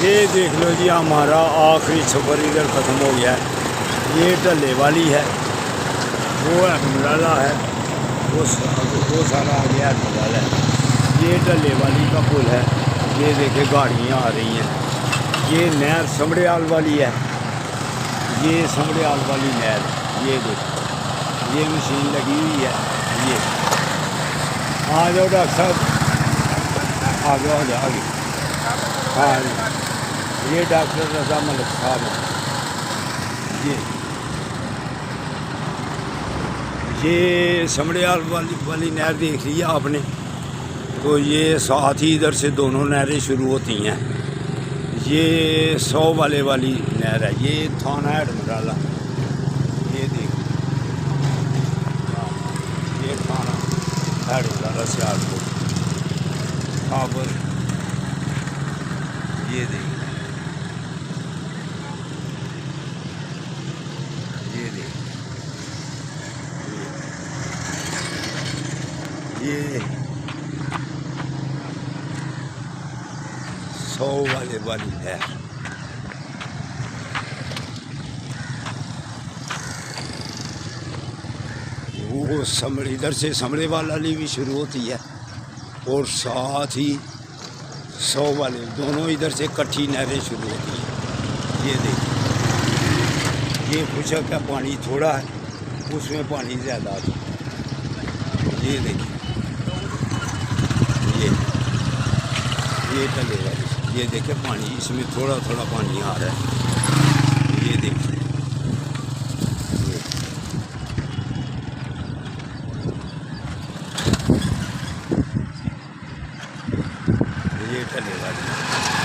یہ دیکھ لو جی ہمارا آخری سفر ادھر ختم ہو گیا ہے. یہ ڈلے والی ہے، وہ احمداللہ ہے، وہ سارا آ گیا احمداللہ ہے. یہ ڈلے والی کا پل ہے. یہ دیکھیں گاڑیاں آ رہی ہیں. یہ نہر سمڑیال والی ہے، یہ سمڑیال والی نہر. یہ دیکھیں یہ مشین لگی ہوئی ہے. یہ آ جاؤ ڈاکٹر صاحب، آ جاؤ آگے. ہاں یہ ڈاکٹر رضا ملک صاحب ہیں. یہ سمڑیال والی نہر دیکھ لی ہے آپ نے، تو یہ ساتھ ہی ادھر سے دونوں نہریں شروع ہوتی ہیں. یہ 100 والے والی نہر ہے. یہ تھانہ احمداللہ. یہ دیکھ یہ تھانہ احمداللہ سیالکوٹ خابر. یہ دیکھ یہ 100 والے والی نہر. وہ ادھر سے سمڑے والی بھی شروع ہوتی ہے اور ساتھ ہی 100 والے دونوں ادھر سے کٹھی نہریں شروع ہوتی ہیں. یہ دیکھیں یہ خشک ہے، پانی تھوڑا ہے، اس میں پانی زیادہ آتا ہے. یہ دیکھیں یہ ڈلے والی. یہ دیکھیں پانی اس میں تھوڑا تھوڑا پانی آ رہا ہے. یہ دیکھیں یہ ڈلے والی.